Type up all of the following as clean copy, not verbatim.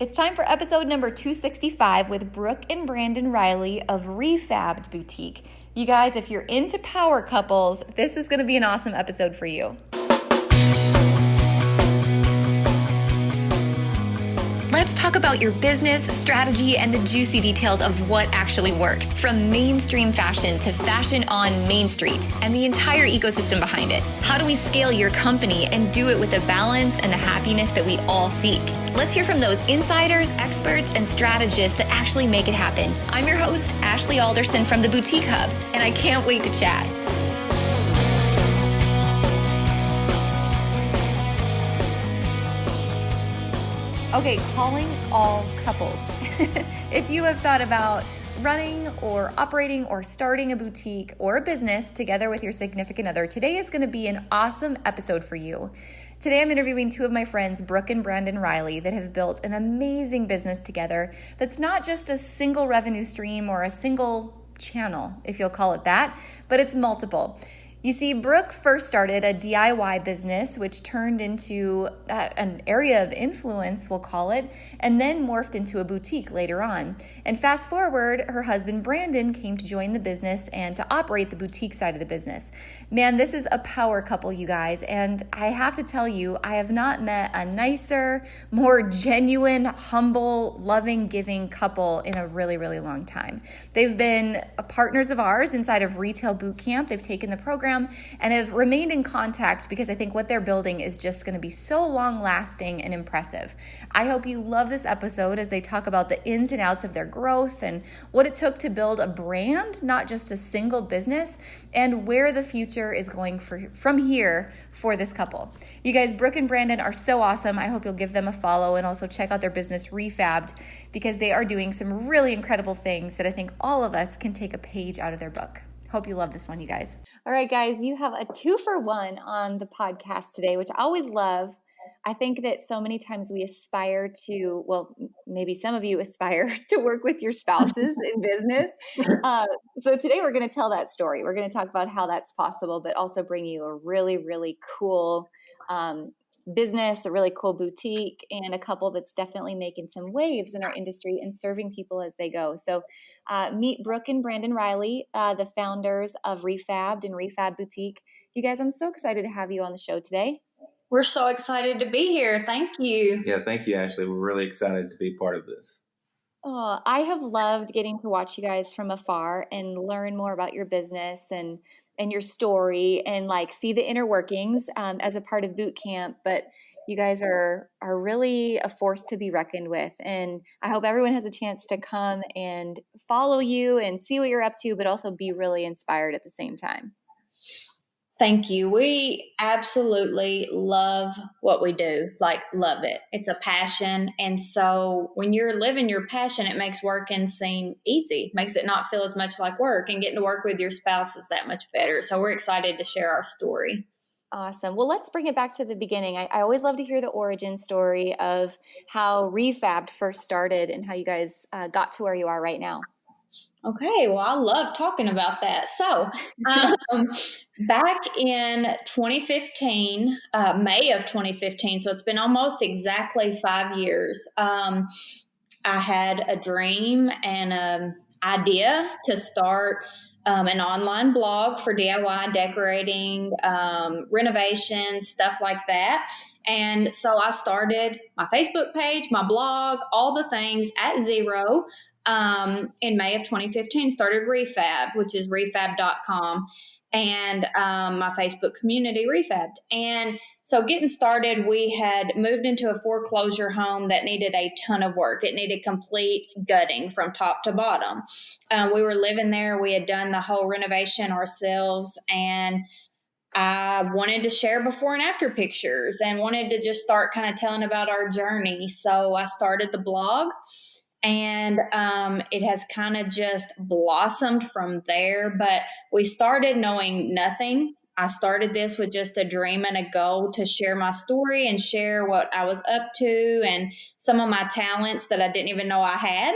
It's time for episode number 265 with Brooke and Brandon Riley of Re-Fabbed Boutique. You guys, if you're into power couples, this is going to be an awesome episode for you. Let's talk about your business, strategy, and the juicy details of what actually works, from mainstream fashion to fashion on Main Street, and the entire ecosystem behind it. How do we scale your company and do it with the balance and the happiness that we all seek? Let's hear from those insiders, experts, and strategists that actually make it happen. I'm your host, Ashley Alderson from the Boutique Hub, and I can't wait to chat. Okay, calling all couples. If you have thought about running or operating or starting a boutique or a business together with your significant other, today is going to be an awesome episode for you. Today I'm interviewing two of my friends, Brooke and Brandon Riley, that have built an amazing business together that's not just a single revenue stream or a single channel, if you'll call it that, but it's multiple. You see, Brooke first started a DIY business, which turned into an area of influence, we'll call it, and then morphed into a boutique later on. And fast forward, her husband Brandon came to join the business and to operate the boutique side of the business. Man, this is a power couple, you guys, and I have to tell you, I have not met a nicer, more genuine, humble, loving, giving couple in a really, really long time. They've been partners of ours inside of Retail Boot Camp. They've taken the program and have remained in contact because I think what they're building is just going to be so long lasting and impressive. I hope you love this episode as they talk about the ins and outs of their growth and what it took to build a brand, not just a single business, and where the future is going from here for this couple. You guys, Brooke and Brandon are so awesome. I hope you'll give them a follow and also check out their business Re-Fabbed because they are doing some really incredible things that I think all of us can take a page out of their book. Hope you love this one, you guys. All right, guys, you have a 2-for-1 on the podcast today, which I always love. I think that so many times we aspire to, well, maybe some of you aspire to work with your spouses in business. So today we're going to tell that story. We're going to talk about how that's possible, but also bring you a really, really cool business, a really cool boutique, and a couple that's definitely making some waves in our industry and serving people as they go. So meet Brooke and Brandon Riley, the founders of Re-Fabbed and Re-Fabbed Boutique. You guys, I'm so excited to have you on the show today. We're so excited to be here. Thank you. Yeah, thank you, Ashley. We're really excited to be part of this. Oh, I have loved getting to watch you guys from afar and learn more about your business and your story and like see the inner workings as a part of boot camp. But you guys are really a force to be reckoned with. And I hope everyone has a chance to come and follow you and see what you're up to, but also be really inspired at the same time. Thank you. We absolutely love what we do, like love it. It's a passion. And so when you're living your passion, it makes working seem easy, makes it not feel as much like work, and getting to work with your spouse is that much better. So we're excited to share our story. Awesome. Well, let's bring it back to the beginning. I always love to hear the origin story of how Re-Fabbed first started and how you guys got to where you are right now. Okay, well, I love talking about that. So back in 2015, May of 2015, so it's been almost exactly 5 years, I had a dream and an idea to start an online blog for DIY decorating, renovations, stuff like that. And so I started my Facebook page, my blog, all the things at zero. In May of 2015, started Re-Fabbed, which is refabbed.com, and my Facebook community, Re-Fabbed. And so getting started, we had moved into a foreclosure home that needed a ton of work. It needed complete gutting from top to bottom. We were living there. We had done the whole renovation ourselves, and I wanted to share before and after pictures and wanted to just start kind of telling about our journey. So I started the blog. And it has kind of just blossomed from there. But we started knowing nothing. I started this with just a dream and a goal to share my story and share what I was up to and some of my talents that I didn't even know I had.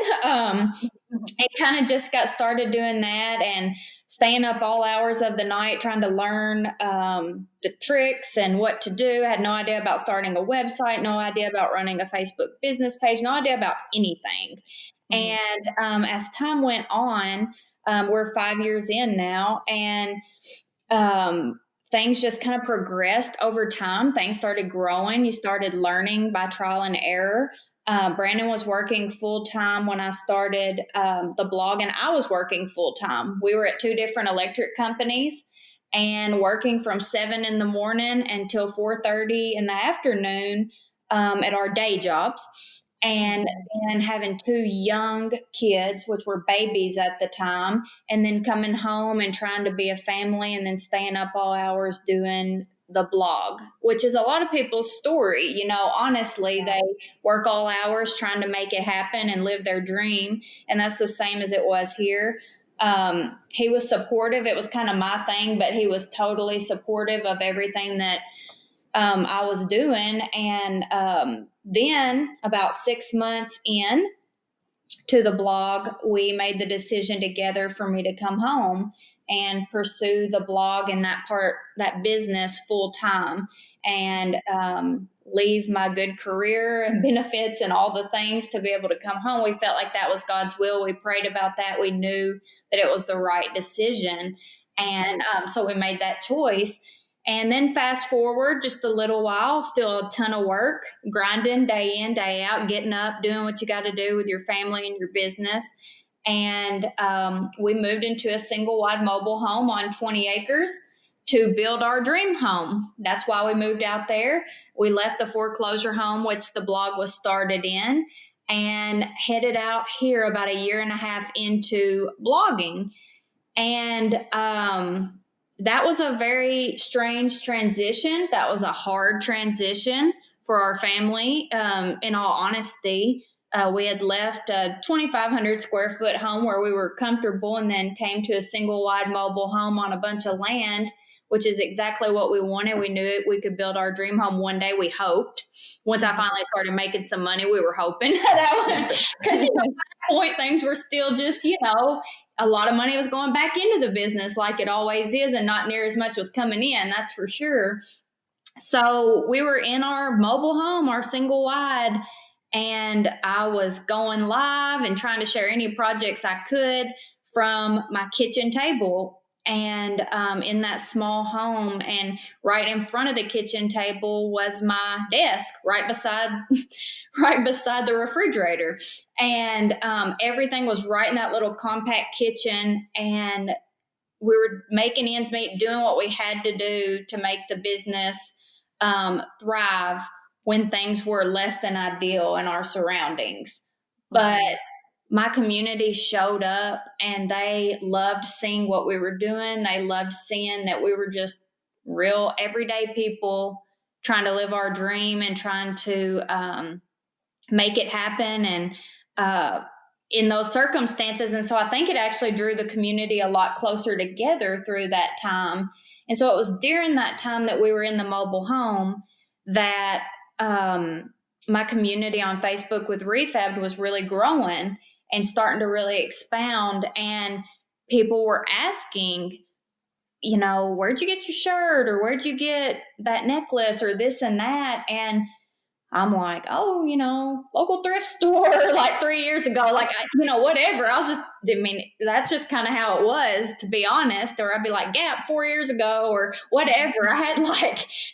and kind of just got started doing that and staying up all hours of the night trying to learn the tricks and what to do. I had no idea about starting a website, no idea about running a Facebook business page, no idea about anything. And as time went on, we're 5 years in now, and things just kind of progressed over time. Things started growing. You started learning by trial and error. Brandon was working full time when I started the blog, and I was working full time. We were at 2 different electric companies and working from 7 in the morning until 4:30 in the afternoon at our day jobs. And having 2 young kids, which were babies at the time, and then coming home and trying to be a family and then staying up all hours doing the blog, which is a lot of people's story. You know, honestly, they work all hours trying to make it happen and live their dream. And that's the same as it was here. He was supportive. It was kind of my thing, but he was totally supportive of everything that I was doing. And then about 6 months in to the blog, we made the decision together for me to come home and pursue the blog and that business full time, and leave my good career and benefits and all the things to be able to come home. We felt like that was God's will. We prayed about that. We knew that it was the right decision. And so we made that choice. And then fast forward just a little while, still a ton of work, grinding day in, day out, getting up, doing what you got to do with your family and your business. And we moved into a single wide mobile home on 20 acres to build our dream home. That's why we moved out there. We left the foreclosure home, which the blog was started in, and headed out here about a year and a half into blogging. And that was a very strange transition. That was a hard transition for our family. In all honesty, we had left a 2,500 square foot home where we were comfortable, and then came to a single wide mobile home on a bunch of land, which is exactly what we wanted. We knew we could build our dream home one day. We hoped. Once I finally started making some money, we were hoping that because at that point things were still just, a lot of money was going back into the business like it always is, and not near as much was coming in, that's for sure. So we were in our mobile home, our single wide, and I was going live and trying to share any projects I could from my kitchen table. And in that small home, and right in front of the kitchen table was my desk, right beside the refrigerator. And everything was right in that little compact kitchen. And we were making ends meet, doing what we had to do to make the business thrive when things were less than ideal in our surroundings. But my community showed up, and they loved seeing what we were doing. They loved seeing that we were just real everyday people trying to live our dream and trying to make it happen, and in those circumstances. And so I think it actually drew the community a lot closer together through that time. And so it was during that time that we were in the mobile home that my community on Facebook with Re-Fabbed was really growing and starting to really expound. And people were asking, where'd you get your shirt, or where'd you get that necklace, or this and that? And I'm like, local thrift store, like 3 years ago, like, whatever. That's just kind of how it was, to be honest. Or I'd be like, Gap 4 years ago, or whatever. I had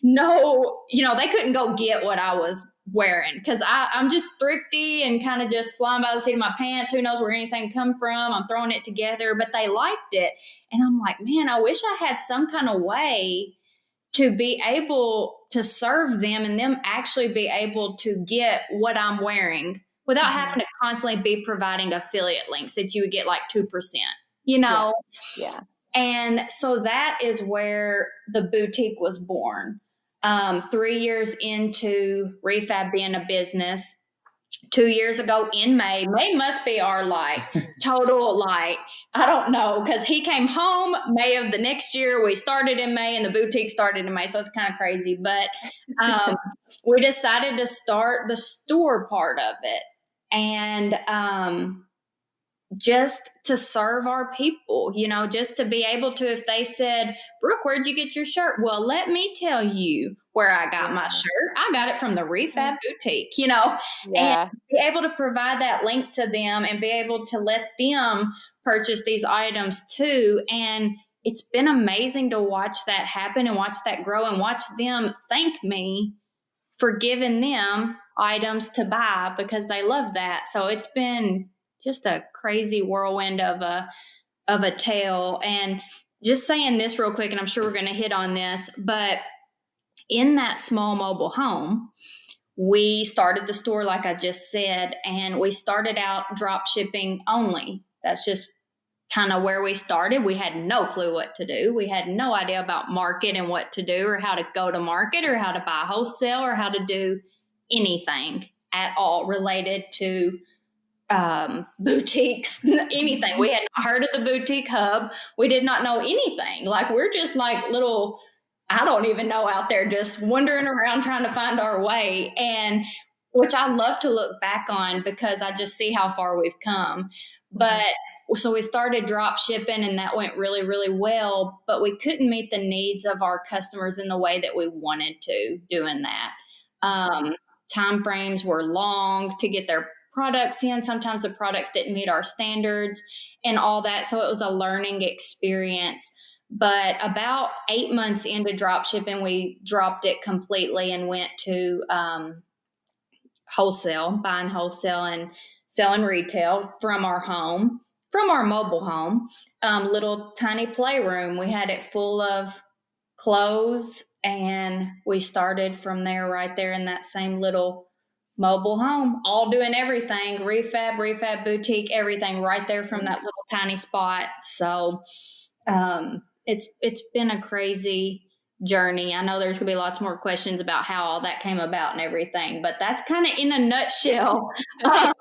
they couldn't go get what I was wearing, because I'm just thrifty and kind of just flying by the seat of my pants. Who knows where anything come from? I'm throwing it together, but they liked it. And I'm like, man, I wish I had some kind of way to be able to serve them, and them actually be able to get what I'm wearing without having to constantly be providing affiliate links that you would get like 2%, Yeah. And so that is where the boutique was born. 3 years into Re-Fabbed being a business, 2 years ago in May must be our total I don't know, because he came home May of the next year. We started in May, and the boutique started in May, so it's kind of crazy. But we decided to start the store part of it, and just to serve our people, just to be able to, if they said, Brooke, where'd you get your shirt? Well, let me tell you where I got my shirt. I got it from the Re-Fabbed Boutique, and Yeah. be able to provide that link to them and be able to let them purchase these items too. And it's been amazing to watch that happen and watch that grow and watch them thank me for giving them items to buy because they love that. So it's been just a crazy whirlwind of a tale. And just saying this real quick, and I'm sure we're going to hit on this, but in that small mobile home, we started the store, like I just said, and we started out drop shipping only. That's just kind of where we started. We had no clue what to do. We had no idea about market and what to do or how to go to market or how to buy wholesale or how to do anything at all related to boutiques, anything. We had not heard of the boutique hub. We did not know anything. Like we're just like little, I don't even know, out there just wandering around trying to find our way. And which I love to look back on because I just see how far we've come. But so we started drop shipping and that went really, really well, but we couldn't meet the needs of our customers in the way that we wanted to doing that. Time frames were long to get their products in. Sometimes the products didn't meet our standards and all that. So it was a learning experience. But about 8 months into drop shipping, we dropped it completely and went to wholesale, buying wholesale and selling retail from our home, from our mobile home, little tiny playroom. We had it full of clothes and we started from there, right there in that same little mobile home, all doing everything, Re-Fabbed Boutique, everything right there from that little tiny spot. So it's been a crazy journey. I know there's going to be lots more questions about how all that came about and everything, but that's kind of in a nutshell, kind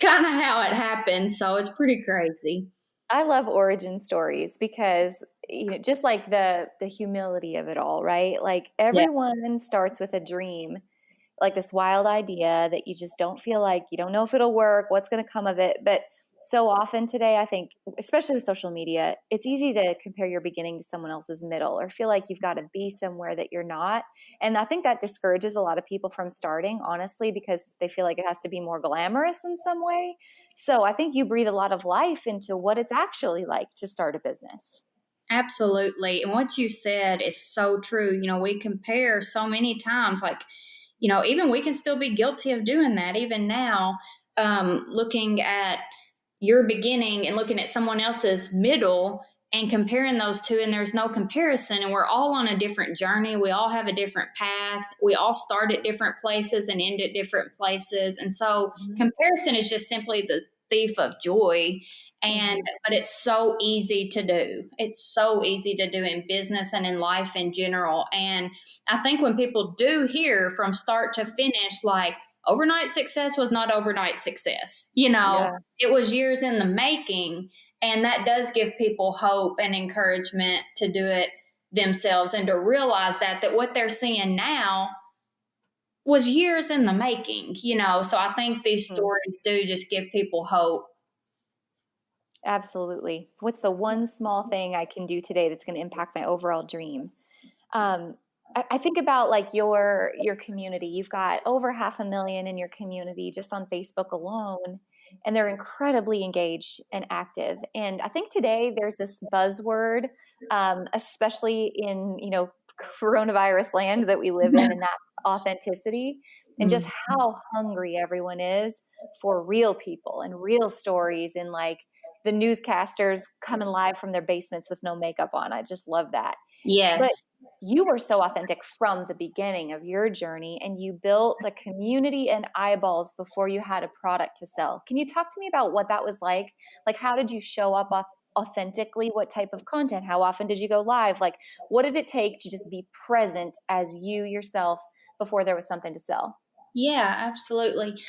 of how it happened. So it's pretty crazy. I love origin stories because just like the humility of it all, right? Like everyone starts with a dream, like this wild idea that you just don't feel like you don't know if it'll work, what's going to come of it. But so often today, I think, especially with social media, it's easy to compare your beginning to someone else's middle or feel like you've got to be somewhere that you're not. And I think that discourages a lot of people from starting, honestly, because they feel like it has to be more glamorous in some way. So I think you breathe a lot of life into what it's actually like to start a business. Absolutely. And what you said is so true. We compare so many times, like, even we can still be guilty of doing that even now, looking at your beginning and looking at someone else's middle and comparing those two, and there's no comparison, and we're all on a different journey. We all have a different path. We all start at different places and end at different places. And so comparison is just simply the thief of joy. But it's so easy to do. It's so easy to do in business and in life in general. And I think when people do hear from start to finish, like, overnight success was not overnight success. It was years in the making. And that does give people hope and encouragement to do it themselves and to realize that what they're seeing now was years in the making, So I think these stories do just give people hope. Absolutely. What's the one small thing I can do today that's going to impact my overall dream? I think about like your community. You've got over 500,000 in your community just on Facebook alone, and they're incredibly engaged and active. And I think today there's this buzzword, especially in coronavirus land that we live in, and that's authenticity, and just how hungry everyone is for real people and real stories, and like the newscasters coming live from their basements with no makeup on. I just love that. Yes. But you were so authentic from the beginning of your journey, and you built a community and eyeballs before you had a product to sell. Can you talk to me about what that was like? Like, how did you show up authentically? What type of content? How often did you go live? Like, what did it take to just be present as you yourself before there was something to sell? Yeah, absolutely.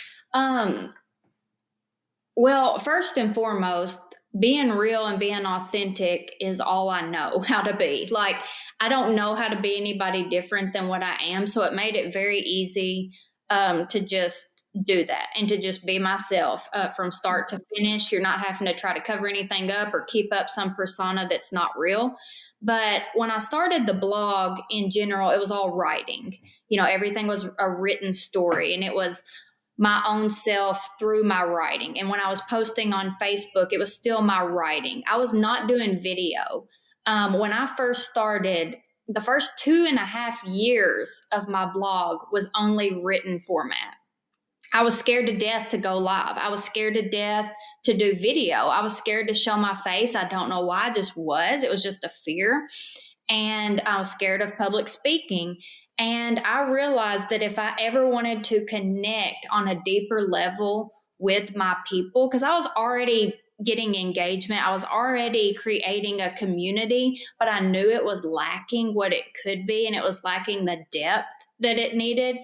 Well, first and foremost, being real and being authentic is all I know how to be. Like, I don't know how to be anybody different than what I am. So it made it very easy to just do that and to just be myself from start to finish. You're not having to try to cover anything up or keep up some persona that's not real. But when I started the blog in general, it was all writing. Everything was a written story, and it was my own self through my writing. And when I was posting on Facebook, it was still my writing. I was not doing video. When I first started, the first 2.5 years of my blog was only written format. I was scared to death to go live. I was scared to death to do video. I was scared to show my face. I don't know why. I just was. It was just a fear. And I was scared of public speaking. And I realized that if I ever wanted to connect on a deeper level with my people, because I was already getting engagement, I was already creating a community, but I knew it was lacking what it could be, and it was lacking the depth that it needed.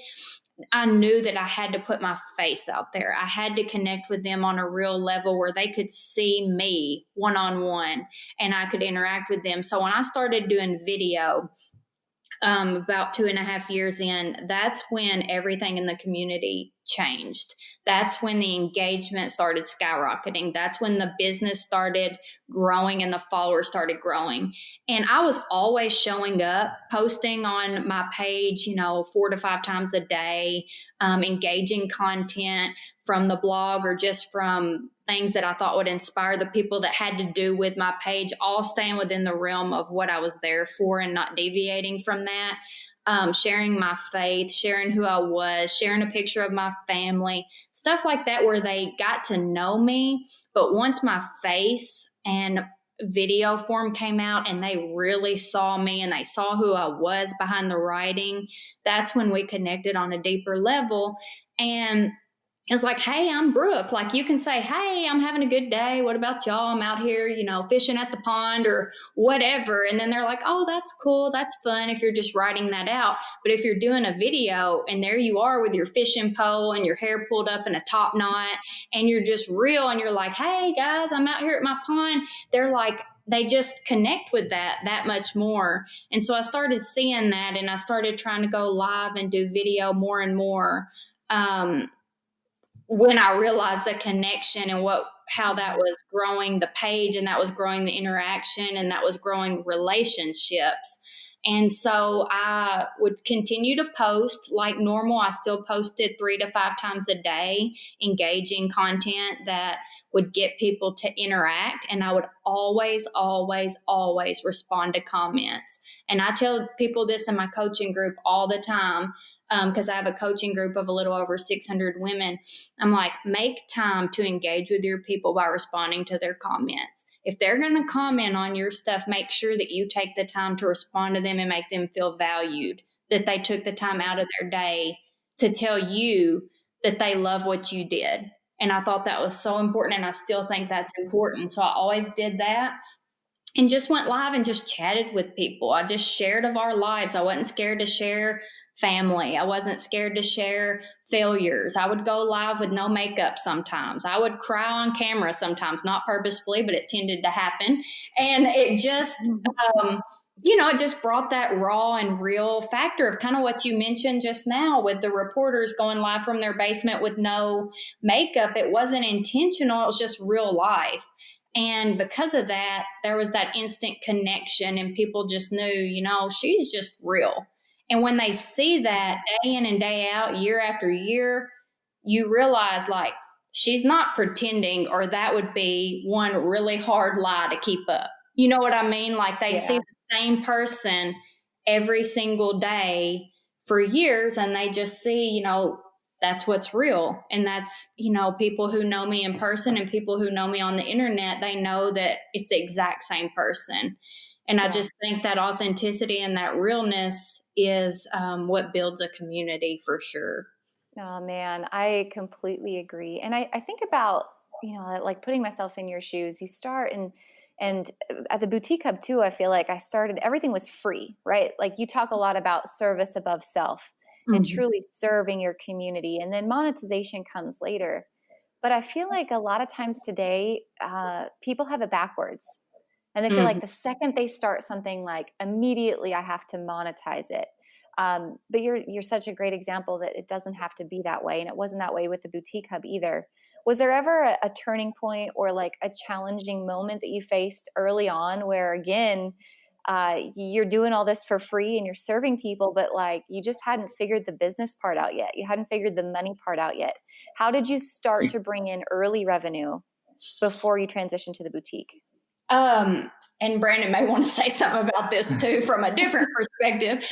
I knew that I had to put my face out there. I had to connect with them on a real level where they could see me one-on-one and I could interact with them. So when I started doing video, about 2.5 years in, that's when everything in the community changed. That's when the engagement started skyrocketing. That's when the business started growing and the followers started growing. And I was always showing up, posting on my page, 4 to 5 times a day, engaging content from the blog or just from things that I thought would inspire the people that had to do with my page, all staying within the realm of what I was there for and not deviating from that. Sharing my faith, sharing who I was, sharing a picture of my family, stuff like that where they got to know me. But once my face and video form came out and they really saw me and they saw who I was behind the writing, that's when we connected on a deeper level. And it was like, hey, I'm Brooke. Like, you can say, hey, I'm having a good day. What about y'all? I'm out here, fishing at the pond or whatever. And then they're like, oh, that's cool. That's fun if you're just writing that out. But if you're doing a video and there you are with your fishing pole and your hair pulled up in a top knot and you're just real and you're like, hey, guys, I'm out here at my pond. They're like, they just connect with that much more. And so I started seeing that and I started trying to go live and do video more and more. When I realized the connection and how that was growing the page and that was growing the interaction and that was growing relationships. And so I would continue to post like normal. I still posted 3 to 5 times a day, engaging content that would get people to interact. And I would always, always, always respond to comments. And I tell people this in my coaching group all the time, because I have a coaching group of a little over 600 women. I'm like, make time to engage with your people by responding to their comments. If they're going to comment on your stuff, make sure that you take the time to respond to them and make them feel valued, that they took the time out of their day to tell you that they love what you did. And I thought that was so important, and I still think that's important. So I always did that. And just went live and just chatted with people. I just shared of our lives. I wasn't scared to share family. I wasn't scared to share failures. I would go live with no makeup sometimes. I would cry on camera sometimes, not purposefully, but it tended to happen. And it just, it just brought that raw and real factor of kind of what you mentioned just now with the reporters going live from their basement with no makeup. It wasn't intentional. It was just real life. And because of that, there was that instant connection and people just knew, she's just real. And when they see that day in and day out, year after year, you realize like she's not pretending, or that would be one really hard lie to keep up. You know what I mean? Like they see the same person every single day for years and they just see, that's what's real. And that's, people who know me in person and people who know me on the internet, they know that it's the exact same person. And I just think that authenticity and that realness is what builds a community for sure. Oh man, I completely agree. And I think about, like putting myself in your shoes, you start and at the Boutique Hub too, I feel like everything was free, right? Like you talk a lot about service above self and truly serving your community. And then monetization comes later. But I feel like a lot of times today, people have it backwards. And they feel like the second they start something, like immediately I have to monetize it. But you're such a great example that it doesn't have to be that way. And it wasn't that way with the boutique hub either. Was there ever a turning point or like a challenging moment that you faced early on where, again, you're doing all this for free and you're serving people, but like you just hadn't figured the business part out yet. You hadn't figured the money part out yet. How did you start to bring in early revenue before you transitioned to the boutique? And Brandon may want to say something about this too from a different perspective.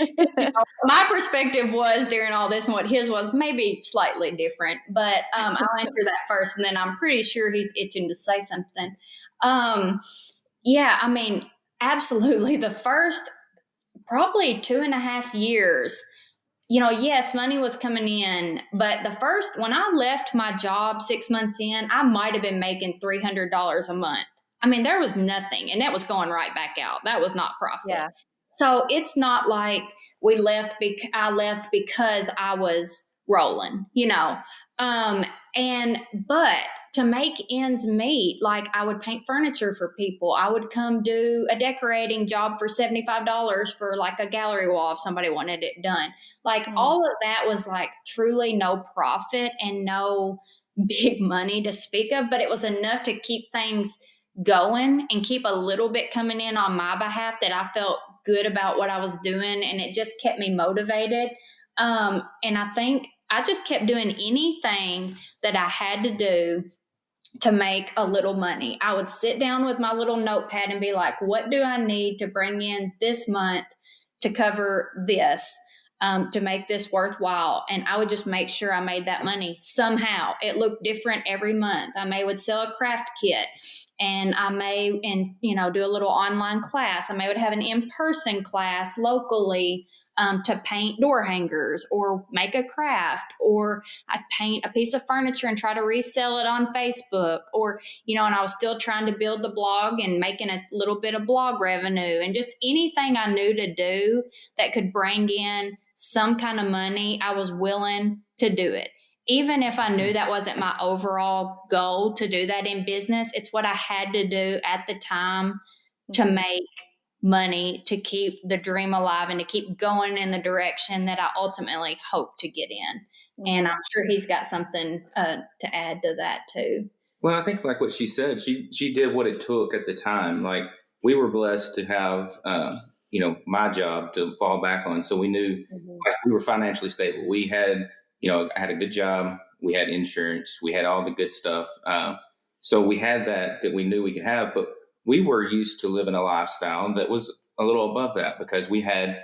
My perspective was during all this, and what his was maybe slightly different, but I'll answer that first, and then I'm pretty sure he's itching to say something. Yeah, I mean, absolutely. The first probably 2.5 years, yes, money was coming in, but when I left my job 6 months in, I might have been making $300 a month. I mean, there was nothing, and that was going right back out. That was not profit. Yeah. So it's not like I left because I was rolling, but to make ends meet, like I would paint furniture for people. I would come do a decorating job for $75 for like a gallery wall if somebody wanted it done. Like all of that was like truly no profit and no big money to speak of, but it was enough to keep things going and keep a little bit coming in on my behalf that I felt good about what I was doing, and it just kept me motivated. And I think I just kept doing anything that I had to do to make a little money. I would sit down with my little notepad and be like, what do I need to bring in this month to cover this? To make this worthwhile. And I would just make sure I made that money somehow. It looked different every month. I would sell a craft kit, and I do a little online class. I would have an in-person class locally to paint door hangers or make a craft, or I'd paint a piece of furniture and try to resell it on Facebook, or, and I was still trying to build the blog and making a little bit of blog revenue, and just anything I knew to do that could bring in some kind of money, I was willing to do it. Even if I knew that wasn't my overall goal to do that in business, it's what I had to do at the time to make money, to keep the dream alive and to keep going in the direction that I ultimately hope to get in. And I'm sure he's got something to add to that too. Well, I think like what she said, she did what it took at the time. Like we were blessed to have, my job to fall back on. So we knew like, we were financially stable. We had, I had a good job. We had insurance. We had all the good stuff. So we had that we knew we could have, but we were used to living a lifestyle that was a little above that because we had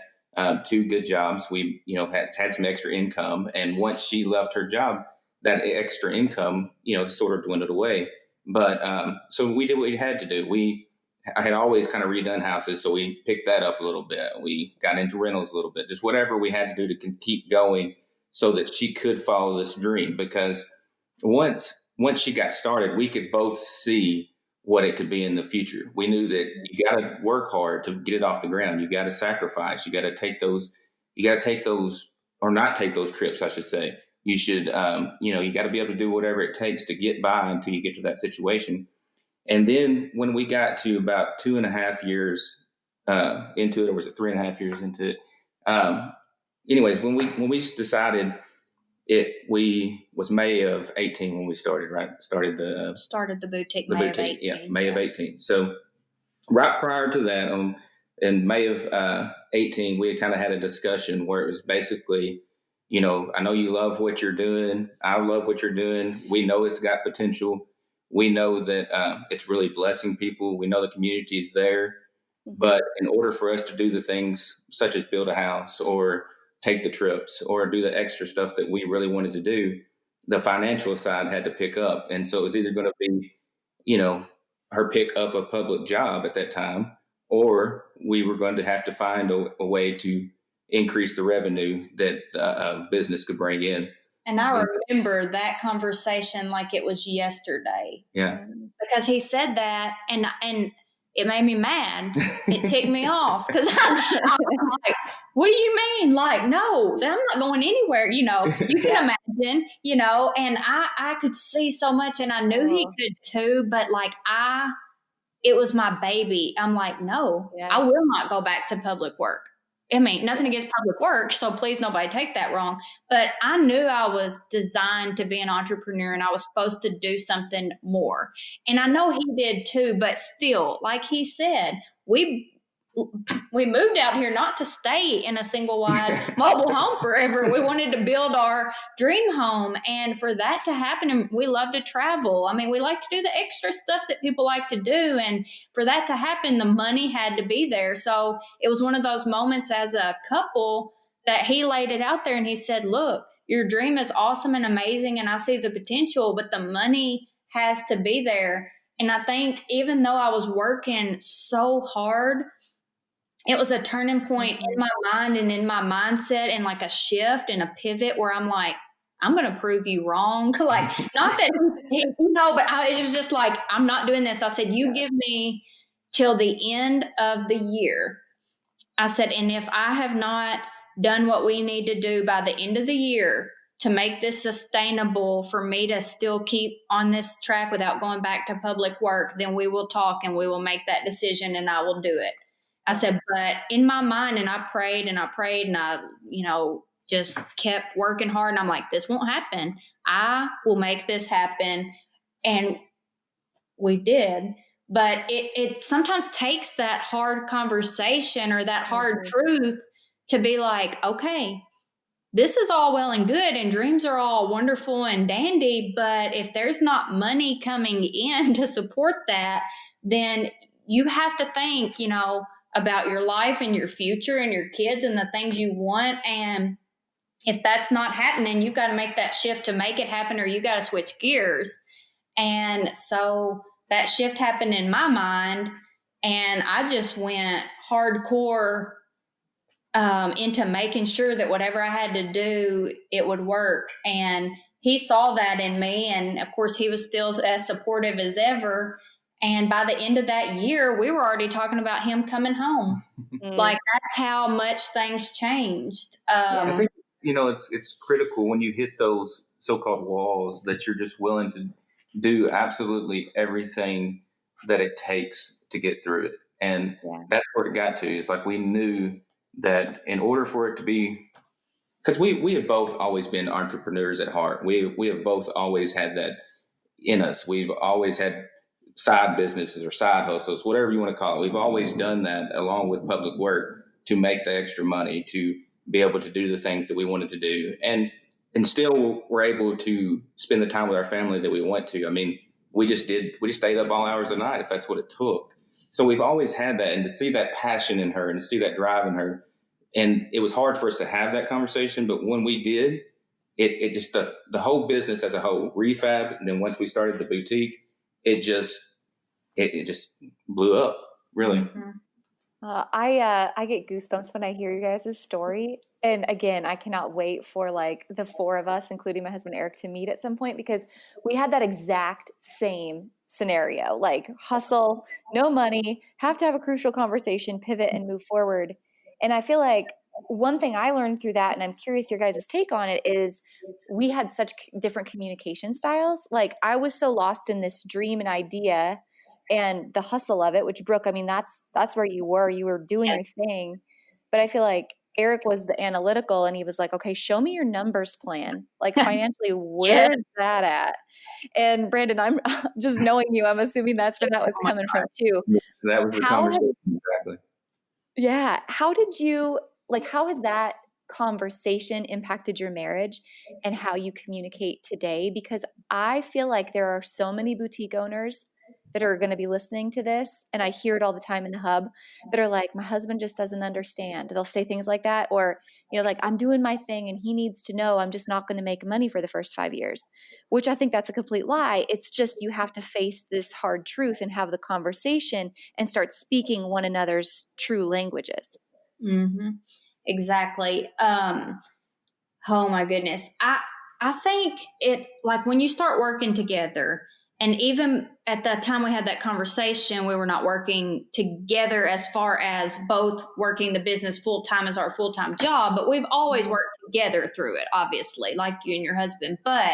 2 good jobs. We, had some extra income. And once she left her job, that extra income, sort of dwindled away. But so we did what we had to do. I had always kind of redone houses, so we picked that up a little bit. We got into rentals a little bit, just whatever we had to do to keep going so that she could follow this dream. Because once she got started, we could both see what it could be in the future. We knew that you got to work hard to get it off the ground. You got to sacrifice. You got to take those, or not take those trips, I should say. You should, you got to be able to do whatever it takes to get by until you get to that situation. And then when we got to about 2.5 years into it, or was it 3.5 years into it? Anyways, when we decided we was May of 18 when we started, right? Started the boutique. May of 18. May of 18. So right prior to that, in May of 18, we had kind of had a discussion where it was basically, I know you love what you're doing. I love what you're doing. We know it's got potential. We know that it's really blessing people. We know the community is there. But in order for us to do the things such as build a house or take the trips or do the extra stuff that we really wanted to do, the financial side had to pick up. And so it was either going to be, her pick up a public job at that time, or we were going to have to find a way to increase the revenue that business could bring in. And I remember that conversation like it was yesterday. Yeah. Because he said that and it made me mad. It ticked me off because I'm like, what do you mean? Like, no, I'm not going anywhere. You can imagine, and I could see so much and I knew he could too, but like it was my baby. I'm like, no, I will not go back to public work. I mean, nothing against public work, so please nobody take that wrong. But I knew I was designed to be an entrepreneur and I was supposed to do something more. And I know he did too, but still, like he said, we moved out here not to stay in a single wide mobile home forever. We wanted to build our dream home. And for that to happen, and we love to travel. I mean, we like to do the extra stuff that people like to do. And for that to happen, the money had to be there. So it was one of those moments as a couple that he laid it out there and he said, look, your dream is awesome and amazing. And I see the potential, but the money has to be there. And I think even though I was working so hard, it was a turning point in my mind and in my mindset and like a shift and a pivot where I'm like, I'm going to prove you wrong. Like, not that, but it was just like, I'm not doing this. I said, you give me till the end of the year. I said, and if I have not done what we need to do by the end of the year to make this sustainable for me to still keep on this track without going back to public work, then we will talk and we will make that decision and I will do it. I said, but in my mind, and I prayed and I, just kept working hard. And I'm like, this won't happen. I will make this happen. And we did. But it sometimes takes that hard conversation or that hard truth to be like, okay, this is all well and good and dreams are all wonderful and dandy. But if there's not money coming in to support that, then you have to think, about your life and your future and your kids and the things you want. And if that's not happening, you've got to make that shift to make it happen, or you got to switch gears. And so that shift happened in my mind, and I just went hardcore into making sure that whatever I had to do, it would work. And he saw that in me. And of course, he was still as supportive as ever. And by the end of that year, we were already talking about him coming home. Like, that's how much things changed. I think, it's critical when you hit those so-called walls that you're just willing to do absolutely everything that it takes to get through it. And that's where it got to. It's like we knew that in order for it to be, because we have both always been entrepreneurs at heart. We have both always had that in us. We've always had side businesses or side hustles, whatever you want to call it. We've always done that along with public work to make the extra money, to be able to do the things that we wanted to do. And still we're able to spend the time with our family that we want to. I mean, we just stayed up all hours of the night if that's what it took. So we've always had that, and to see that passion in her and to see that drive in her. And it was hard for us to have that conversation, but when we did, it just, the whole business as a whole, Re-Fabbed, and then once we started the boutique, it just blew up, really. I get goosebumps when I hear you guys' story. And again, I cannot wait for like the four of us, including my husband Eric, to meet at some point, because we had that exact same scenario, like hustle, no money, have to have a crucial conversation, pivot and move forward. And I feel like one thing I learned through that, and I'm curious your guys' take on it, is we had such different communication styles. Like, I was so lost in this dream and idea and the hustle of it, which, Brooke, I mean, that's where you were doing your thing. But I feel like Eric was the analytical, and he was like, okay, show me your numbers plan. Like, financially, where's that at? And Brandon, I'm just knowing you, I'm assuming that's where that was coming from too. So that was the conversation. Exactly. Yeah. How has that conversation impacted your marriage and how you communicate today? Because I feel like there are so many boutique owners that are going to be listening to this, and I hear it all the time in the hub, that are like, my husband just doesn't understand. They'll say things like that, or, like, I'm doing my thing and he needs to know I'm just not going to make money for the first 5 years, which I think that's a complete lie. It's just, you have to face this hard truth and have the conversation and start speaking one another's true languages. Mm-hmm. Exactly. Oh my goodness. I think it, like, when you start working together, and even at that time we had that conversation, we were not working together as far as both working the business full-time as our full-time job, but we've always worked together through it, obviously, like you and your husband. But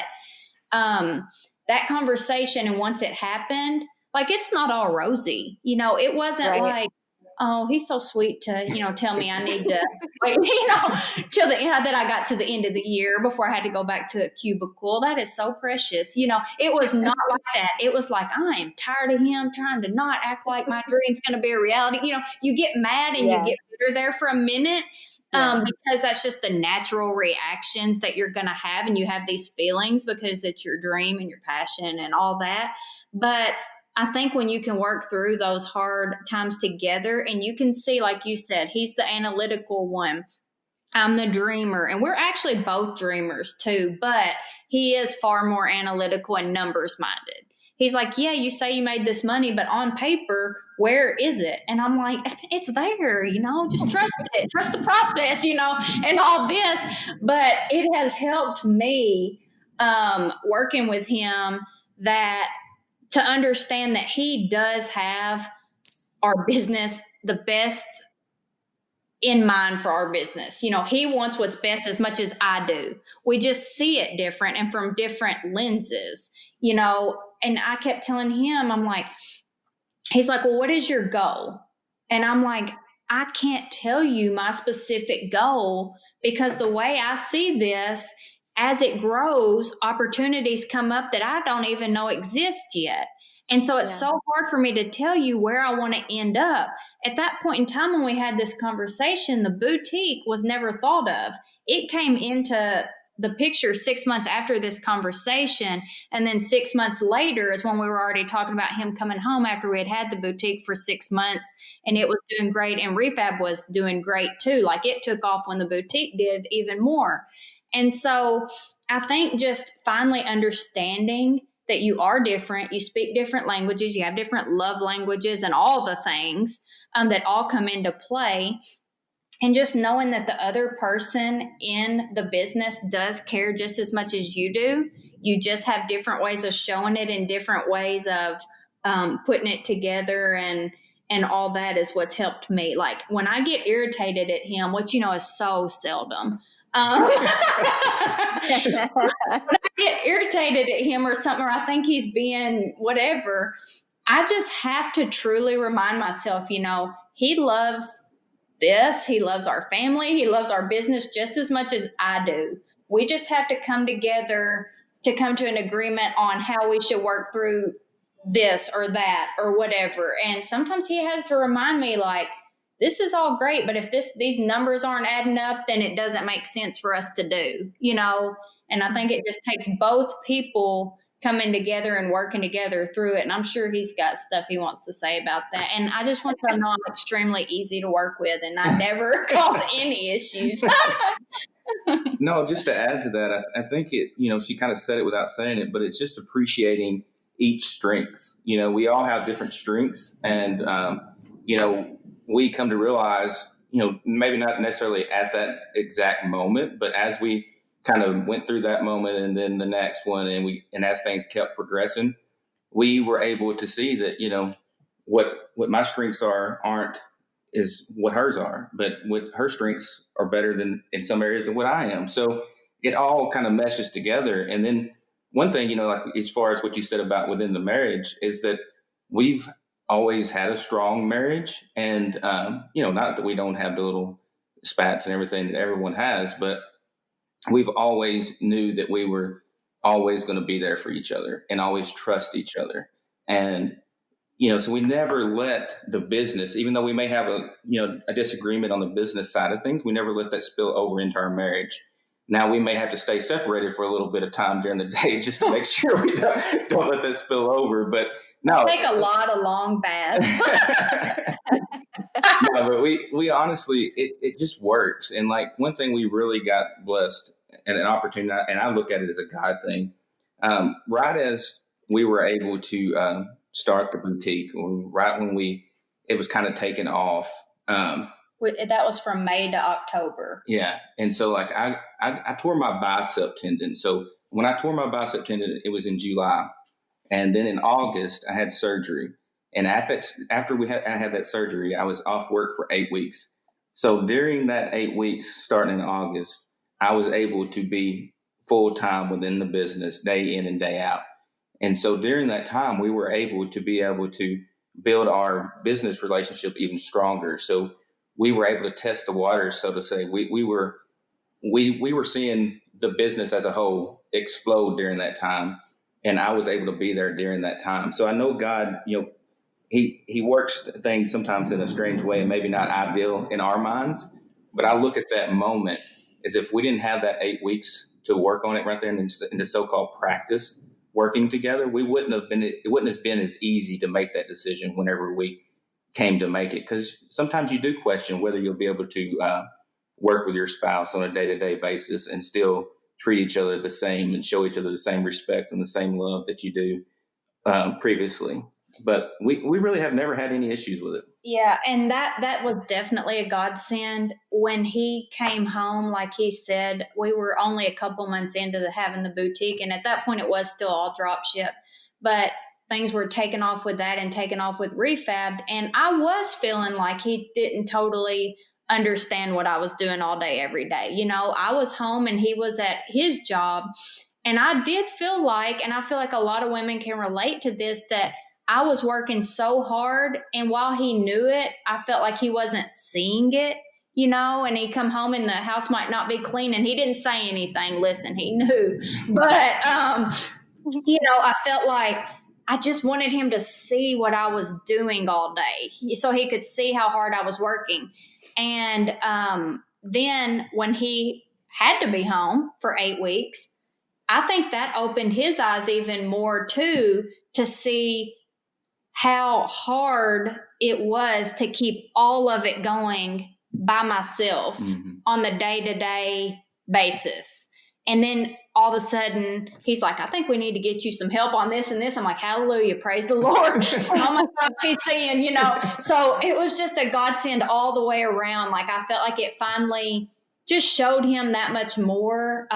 that conversation, and once it happened, like, it's not all rosy. It wasn't like, oh, he's so sweet to, tell me I need to wait, till that I got to the end of the year before I had to go back to a cubicle. That is so precious. It was not like that. It was like, I am tired of him trying to not act like my dream's going to be a reality. You get mad and you get bitter there for a minute. Because that's just the natural reactions that you're going to have, and you have these feelings because it's your dream and your passion and all that. But I think when you can work through those hard times together, and you can see, like you said, he's the analytical one, I'm the dreamer, and we're actually both dreamers too, but he is far more analytical and numbers minded. He's like, yeah, you say you made this money, but on paper, where is it? And I'm like, it's there, just trust it, trust the process, and all this. But it has helped me working with him to understand that he does have our business, the best in mind for our business. He wants what's best as much as I do. We just see it different and from different lenses, and I kept telling him, I'm like, he's like, well, what is your goal? And I'm like, I can't tell you my specific goal, because the way I see this, as it grows, opportunities come up that I don't even know exist yet. And so it's so hard for me to tell you where I want to end up. At that point in time when we had this conversation, the boutique was never thought of. It came into the picture 6 months after this conversation. And then 6 months later is when we were already talking about him coming home after we had the boutique for 6 months, and it was doing great. And Re-Fabbed was doing great too. Like, it took off when the boutique did even more. And so I think just finally understanding that you are different, you speak different languages, you have different love languages and all the things that all come into play. And just knowing that the other person in the business does care just as much as you do. You just have different ways of showing it and different ways of putting it together, and all that is what's helped me. Like, when I get irritated at him, which is so seldom, when I get irritated at him or something, or I think he's being whatever, I just have to truly remind myself, he loves this. He loves our family. He loves our business just as much as I do. We just have to come together to come to an agreement on how we should work through this or that or whatever. And sometimes he has to remind me, like, this is all great, but if these numbers aren't adding up, then it doesn't make sense for us to do, And I think it just takes both people coming together and working together through it. And I'm sure he's got stuff he wants to say about that. And I just want to know I'm extremely easy to work with, and I never cause any issues. No, just to add to that, I think it, she kind of said it without saying it, but it's just appreciating each strength. We all have different strengths, and, we come to realize, maybe not necessarily at that exact moment, but as we kind of went through that moment and then the next one, and as things kept progressing, we were able to see that, what my strengths is what hers are, but what her strengths are better than in some areas than what I am. So it all kind of meshes together. And then one thing, like as far as what you said about within the marriage, is that we've always had a strong marriage, and not that we don't have the little spats and everything that everyone has, but we've always knew that we were always going to be there for each other and always trust each other. And, so we never let the business, even though we may have a disagreement on the business side of things, we never let that spill over into our marriage. Now we may have to stay separated for a little bit of time during the day just to make sure we don't let that spill over. But no, take a lot of long baths. No, but we honestly, it just works. And like, one thing we really got blessed and an opportunity, and I look at it as a God thing. Right as we were able to start the boutique, right when it was kind of taken off. That was from May to October. Yeah. And so like I tore my bicep tendon. So when I tore my bicep tendon, it was in July. And then in August, I had surgery. And after I had that surgery, I was off work for 8 weeks. So during that 8 weeks, starting in August, I was able to be full time within the business, day in and day out. And so during that time, we were able to build our business relationship even stronger. So we were able to test the waters, so to say. We were seeing the business as a whole explode during that time, and I was able to be there during that time. So I know God, he works things sometimes in a strange way and maybe not ideal in our minds, but I look at that moment as if we didn't have that 8 weeks to work on it right there in the so-called practice working together, it wouldn't have been as easy to make that decision whenever we came to make it. Because sometimes you do question whether you'll be able to work with your spouse on a day-to-day basis and still treat each other the same and show each other the same respect and the same love that you do previously. But we really have never had any issues with it. Yeah, and that was definitely a godsend. When he came home, like he said, we were only a couple months into having the boutique, and at that point it was still all drop ship. But things were taken off with that and taken off with Re-Fabbed, and I was feeling like he didn't totally understand what I was doing all day, every day. I was home and he was at his job, and I did feel like, and I feel like a lot of women can relate to this, that I was working so hard, and while he knew it, I felt like he wasn't seeing it, and he'd come home and the house might not be clean, and he didn't say anything. Listen, he knew. But, I felt like I just wanted him to see what I was doing all day so he could see how hard I was working. And then when he had to be home for 8 weeks, I think that opened his eyes even more too, to see how hard it was to keep all of it going by myself on the day-to-day basis. And then all of a sudden he's like, I think we need to get you some help on this and this. I'm like, hallelujah, praise the Lord. Oh my God, she's seeing, So it was just a godsend all the way around. Like, I felt like it finally just showed him that much more,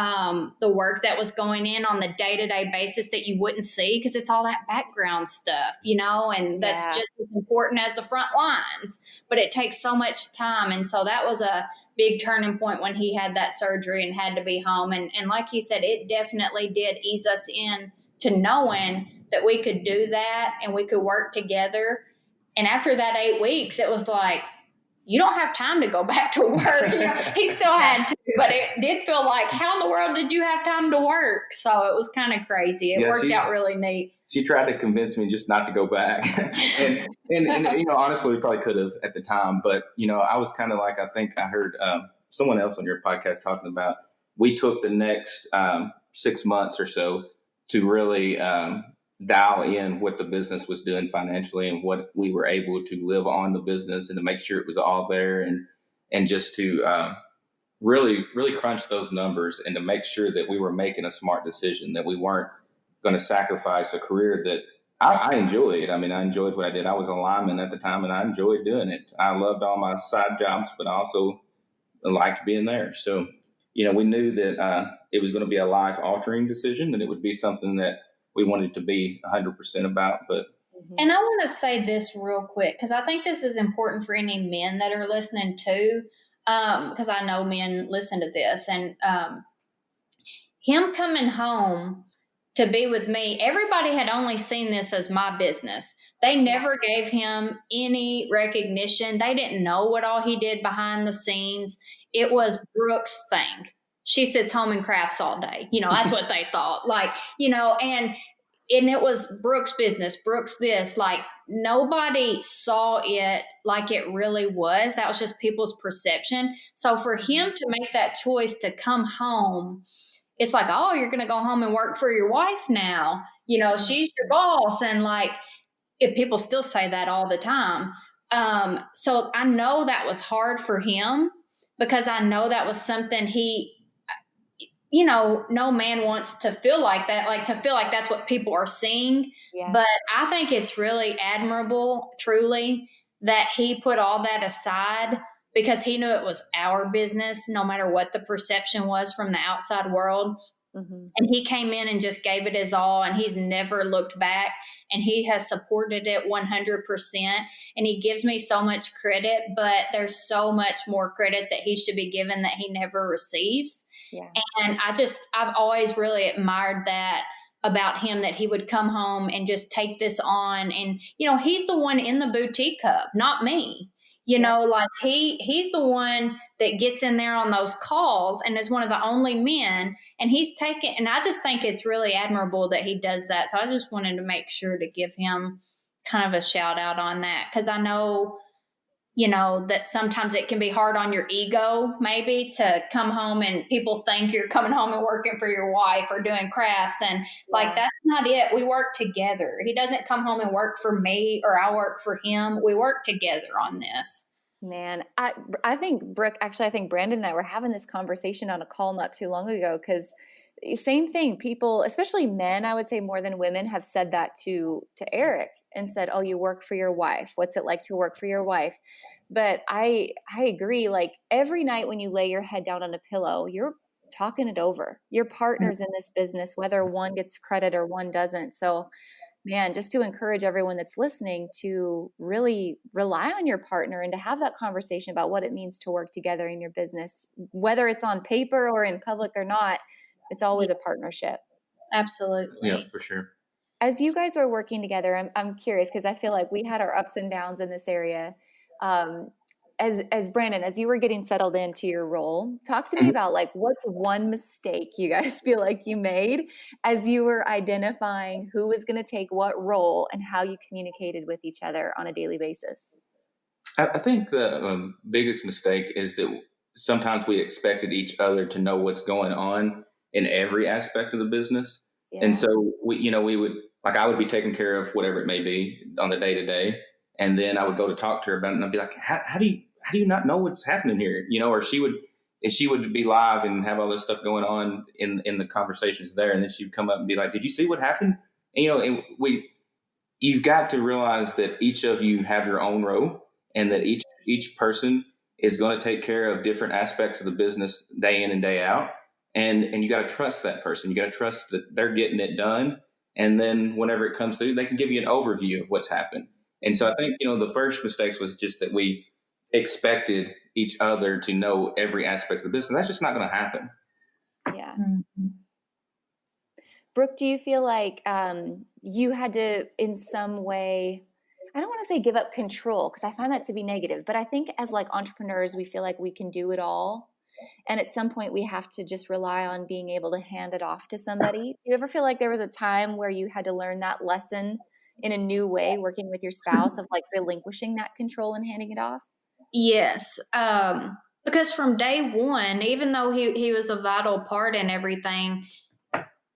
the work that was going in on the day-to-day basis that you wouldn't see, because it's all that background stuff, and that's just as important as the front lines, but it takes so much time. And so that was a big turning point when he had that surgery and had to be home. And like he said, it definitely did ease us in to knowing that we could do that and we could work together. And after that 8 weeks, it was like, you don't have time to go back to work. He still had to, but it did feel like, how in the world did you have time to work? So it was kind of crazy. It worked out really neat. She tried to convince me just not to go back. and honestly, we probably could have at the time. But, I was kind of like, I think I heard someone else on your podcast talking about, we took the next 6 months or so to really dial in what the business was doing financially and what we were able to live on the business, and to make sure it was all there, and just to really, really crunch those numbers, and to make sure that we were making a smart decision, that we weren't going to sacrifice a career that I enjoyed. I mean, I enjoyed what I did. I was a lineman at the time, and I enjoyed doing it. I loved all my side jobs, but I also liked being there. So, we knew that it was going to be a life-altering decision, and it would be something that we wanted to be 100% about. But and I want to say this real quick, because I think this is important for any men that are listening too, because I know men listen to this. And him coming home to be with me, everybody had only seen this as my business. They never gave him any recognition. They didn't know what all he did behind the scenes. It was Brooke's thing. She sits home and crafts all day. That's what they thought. And it was Brooke's business. Brooke's this. Like, nobody saw it like it really was. That was just people's perception. So for him to make that choice to come home, it's like, oh, you're going to go home and work for your wife now. She's your boss. And if people still say that all the time. So I know that was hard for him, because I know that was something no man wants to feel like that, to feel like that's what people are seeing. Yeah. But I think it's really admirable, truly, that he put all that aside, because he knew it was our business, no matter what the perception was from the outside world. Mm-hmm. And he came in and just gave it his all, and he's never looked back, and he has supported it 100%. And he gives me so much credit, but there's so much more credit that he should be given that he never receives. Yeah. And I've always really admired that about him that he would come home and just take this on. And, he's the one in the boutique hub, not me. Like he's the one that gets in there on those calls and is one of the only men. And and I just think it's really admirable that he does that. So I just wanted to make sure to give him kind of a shout out on that. Cause I know, that sometimes it can be hard on your ego, maybe, to come home and people think you're coming home and working for your wife or doing crafts. And that's not it. We work together. He doesn't come home and work for me or I work for him. We work together on this. Man, I think, Brooke, actually, I think Brandon and I were having this conversation on a call not too long ago, because same thing, people, especially men, I would say more than women, have said that to Eric and said, oh, you work for your wife. What's it like to work for your wife? But I agree. Like every night when you lay your head down on a pillow, you're talking it over. Your partners in this business, whether one gets credit or one doesn't. So man, just to encourage everyone that's listening to really rely on your partner and to have that conversation about what it means to work together in your business, whether it's on paper or in public or not, it's always a partnership. Absolutely. Yeah, for sure. As you guys were working together, I'm curious, because I feel like we had our ups and downs in this area. As Brandon, as you were getting settled into your role, talk to me about what's one mistake you guys feel like you made as you were identifying who was going to take what role and how you communicated with each other on a daily basis. I think the biggest mistake is that sometimes we expected each other to know what's going on in every aspect of the business. Yeah. And so we would, I would be taking care of whatever it may be on the day to day. And then I would go to talk to her about it and I'd be like, how do you not know what's happening here? Or she would be live and have all this stuff going on in the conversations there. And then she'd come up and be like, did you see what happened? And, you've got to realize that each of you have your own role and that each person is going to take care of different aspects of the business day in and day out. And you got to trust that person. You got to trust that they're getting it done. And then whenever it comes through, they can give you an overview of what's happened. And so I think, the first mistakes was just that we expected each other to know every aspect of the business. That's just not going to happen. Yeah. Mm-hmm. Brooke, do you feel like you had to, in some way, I don't want to say give up control, because I find that to be negative, but I think as entrepreneurs, we feel like we can do it all. And at some point we have to just rely on being able to hand it off to somebody. Do you ever feel like there was a time where you had to learn that lesson in a new way, working with your spouse, of relinquishing that control and handing it off? Yes. Because from day one, even though he was a vital part in everything,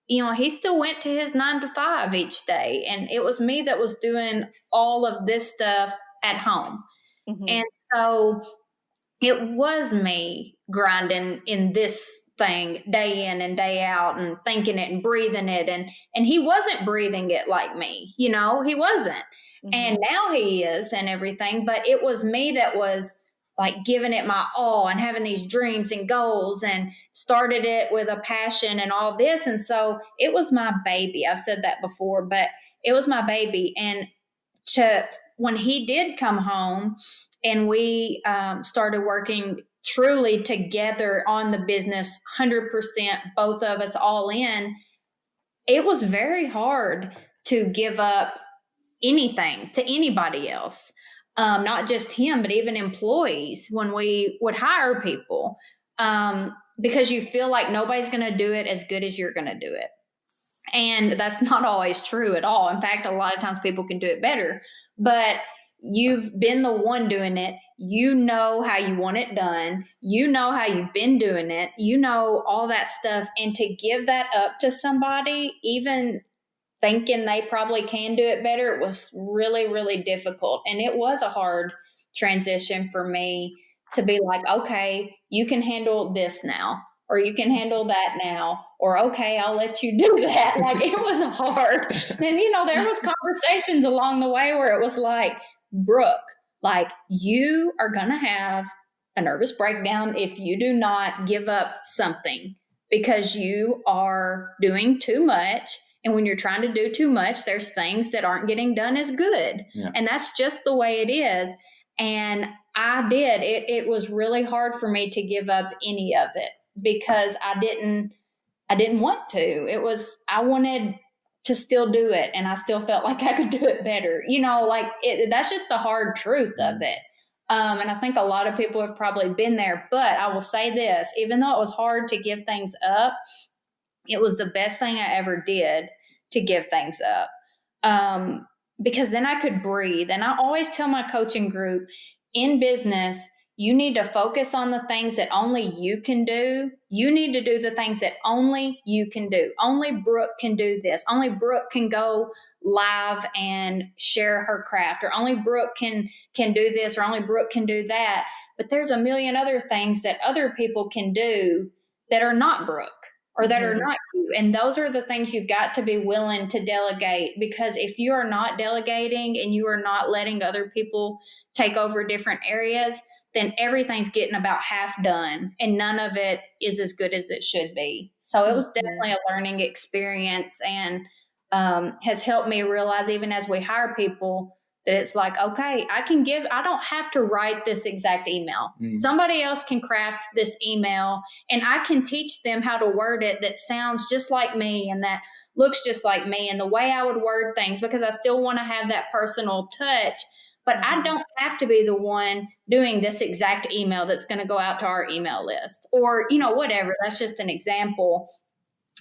he still went to his 9 to 5 each day. And it was me that was doing all of this stuff at home. Mm-hmm. And so it was me grinding in this thing day in and day out and thinking it and breathing it. And he wasn't breathing it like me, he wasn't. Mm-hmm. And now he is and everything. But it was me that was giving it my all and having these dreams and goals and started it with a passion and all this. And so it was my baby. I've said that before, but it was my baby. And when he did come home and we started working truly together on the business, 100%, both of us all in, it was very hard to give up anything to anybody else. Not just him, but even employees when we would hire people, because you feel like nobody's going to do it as good as you're going to do it. And that's not always true at all. In fact, a lot of times people can do it better, but you've been the one doing it. You know how you want it done. You know how you've been doing it. You know all that stuff. And to give that up to somebody, even thinking they probably can do it better, it was really, really difficult. And it was a hard transition for me to be like, okay, you can handle this now, or you can handle that now, or okay, I'll let you do that. It was hard. And, there was conversations along the way where it was like, Brooke, you are going to have a nervous breakdown if you do not give up something, because you are doing too much. And when you're trying to do too much, there's things that aren't getting done as good. Yeah. And that's just the way it is. And I did. It was really hard for me to give up any of it because I didn't want to. I wanted to still do it. And I still felt like I could do it better. That's just the hard truth of it. And I think a lot of people have probably been there, but I will say this, even though it was hard to give things up, it was the best thing I ever did to give things up. Because then I could breathe. And I always tell my coaching group, in business, you need to focus on the things that only you can do. You need to do the things that only you can do. Only Brooke can do this. Only Brooke can go live and share her craft, or only Brooke can do this, or only Brooke can do that. But there's a million other things that other people can do that are not Brooke, or that are not you. And those are the things you've got to be willing to delegate, because if you are not delegating and you are not letting other people take over different areas, then everything's getting about half done and none of it is as good as it should be. So it was definitely a learning experience, and has helped me realize, even as we hire people, that it's like, okay, I don't have to write this exact email. Somebody else can craft this email, and I can teach them how to word it that sounds just like me and that looks just like me, and the way I would word things, because I still want to have that personal touch. But I don't have to be the one doing this exact email that's going to go out to our email list, or, whatever. That's just an example.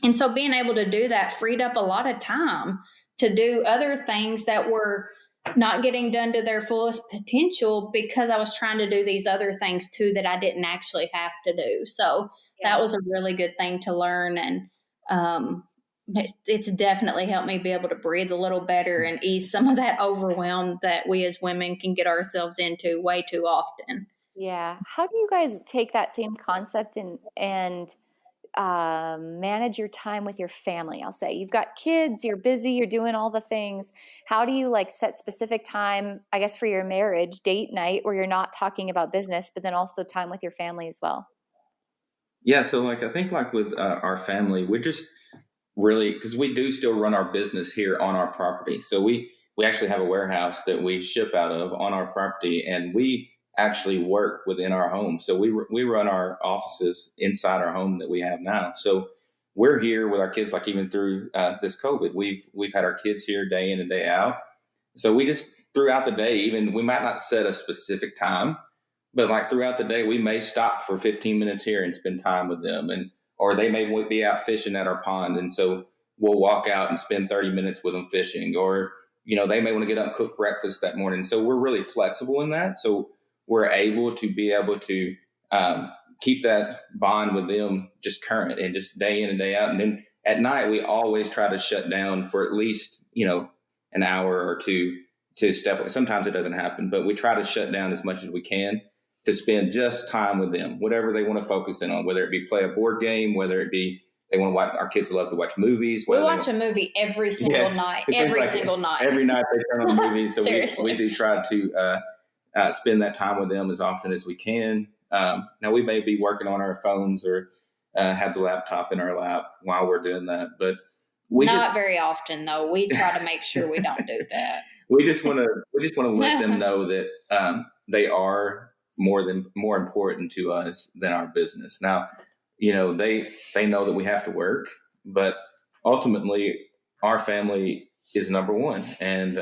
And so being able to do that freed up a lot of time to do other things that were not getting done to their fullest potential, because I was trying to do these other things too that I didn't actually have to do. So that was a really good thing to learn. And it's definitely helped me be able to breathe a little better and ease some of that overwhelm that we as women can get ourselves into way too often. Yeah. How do you guys take that same concept and manage your time with your family? I'll say you've got kids, you're busy, you're doing all the things. How do you set specific time, I guess, for your marriage, date night, where you're not talking about business, but then also time with your family as well? Yeah. So I think with our family, we're just really, because we do still run our business here on our property. So we actually have a warehouse that we ship out of on our property, and we actually work within our home. So we run our offices inside our home that we have now. So we're here with our kids, even through this COVID. We've had our kids here day in and day out. So we just, throughout the day, even we might not set a specific time, but throughout the day, we may stop for 15 minutes here and spend time with them, or they may be out fishing at our pond, and so we'll walk out and spend 30 minutes with them fishing, or they may want to get up and cook breakfast that morning. So we're really flexible in that. So we're able to keep that bond with them just current and just day in and day out. And then at night, we always try to shut down for at least an hour or two to step away. Sometimes it doesn't happen, but we try to shut down as much as we can to spend just time with them, whatever they want to focus in on, whether it be play a board game, whether it be they want to watch. Our kids love to watch movies. We watch a movie every single night. Every single night. Every night they turn on the movie. So Seriously. we do try to spend that time with them as often as we can. Now we may be working on our phones or have the laptop in our lap while we're doing that, but not very often though. We try to make sure we don't do that. We just want to let them know that they are more important to us than our business. Now, they know that we have to work, but ultimately our family is number one. And,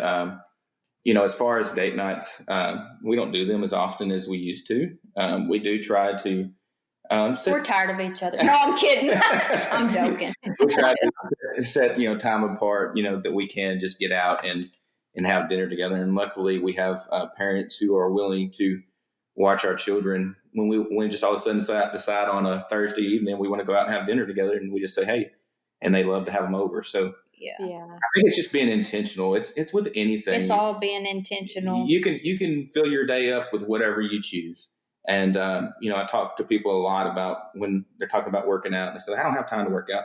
as far as date nights, we don't do them as often as we used to. We do try to, we're tired of each other. No, I'm kidding. I'm joking. We try to set, time apart, that we can just get out and have dinner together. And luckily we have parents who are willing to watch our children when we just all of a sudden decide on a Thursday evening we want to go out and have dinner together, and we just say hey, and they love to have them over. So yeah, I think it's just being intentional. It's with anything. It's all being intentional. You can fill your day up with whatever you choose. And I talk to people a lot about when they're talking about working out, and they say I don't have time to work out.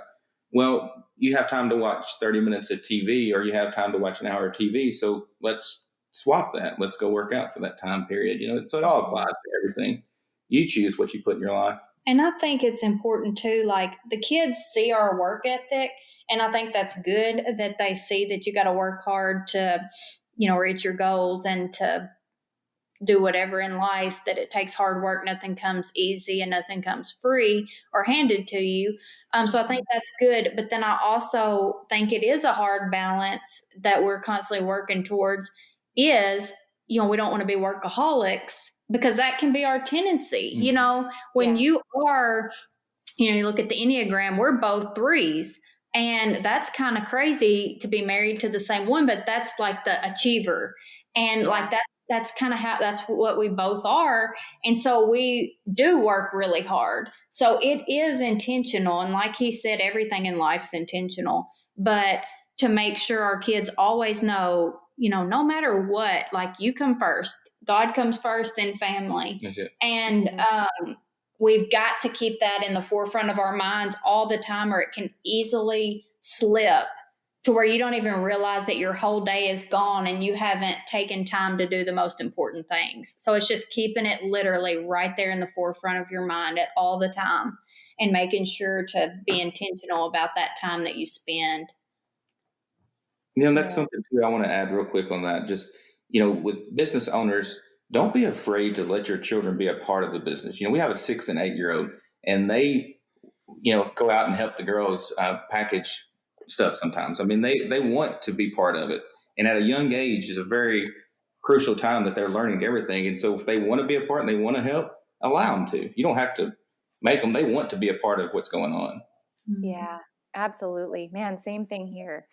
Well, you have time to watch 30 minutes of TV, or you have time to watch an hour of TV. So let's swap that. Let's go work out for that time period. So it all applies to everything. You choose what you put in your life. And I think it's important too, the kids see our work ethic, and I think that's good that they see that you got to work hard to, reach your goals and to do whatever in life, that it takes hard work. Nothing comes easy and nothing comes free or handed to you. So I think that's good. But then I also think it is a hard balance that we're constantly working towards is, we don't want to be workaholics, because that can be our tendency. When you are, you look at the Enneagram, we're both threes. And that's kind of crazy to be married to the same one, but that's like the achiever. And like that's kind of that's what we both are. And so we do work really hard. So it is intentional. And like he said, everything in life's intentional. But to make sure our kids always know, no matter what, like you come first, God comes first, then family. That's it. And we've got to keep that in the forefront of our minds all the time, or it can easily slip to where you don't even realize that your whole day is gone and you haven't taken time to do the most important things. So it's just keeping it literally right there in the forefront of your mind at all the time, and making sure to be intentional about that time that you spend. That's something too I want to add real quick on that. Just, with business owners, don't be afraid to let your children be a part of the business. We have a 6 and 8 year old, and they, go out and help the girls package stuff sometimes. I mean, they want to be part of it. And at a young age is a very crucial time that they're learning everything. And so if they want to be a part and they want to help, allow them to. You don't have to make them. They want to be a part of what's going on. Yeah, absolutely. Man, same thing here.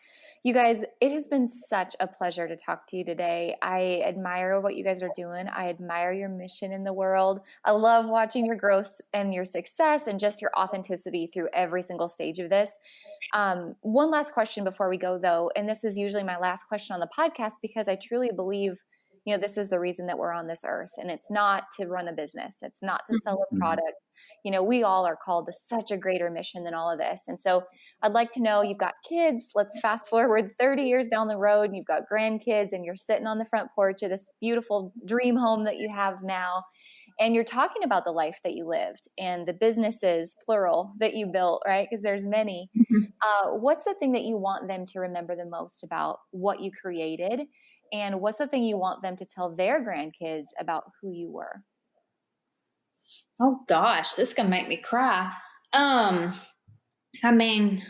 You guys, it has been such a pleasure to talk to you today. I admire what you guys are doing. I admire your mission in the world. I love watching your growth and your success and just your authenticity through every single stage of this. One last question before we go, though, and this is usually my last question on the podcast, because I truly believe, this is the reason that we're on this earth, and it's not to run a business. It's not to sell a product. We all are called to such a greater mission than all of this. And so I'd like to know, you've got kids. Let's fast forward 30 years down the road, and you've got grandkids, and you're sitting on the front porch of this beautiful dream home that you have now. And you're talking about the life that you lived and the businesses, plural, that you built, right? Because there's many. What's the thing that you want them to remember the most about what you created? And what's the thing you want them to tell their grandkids about who you were? Oh gosh, this is gonna make me cry. I mean,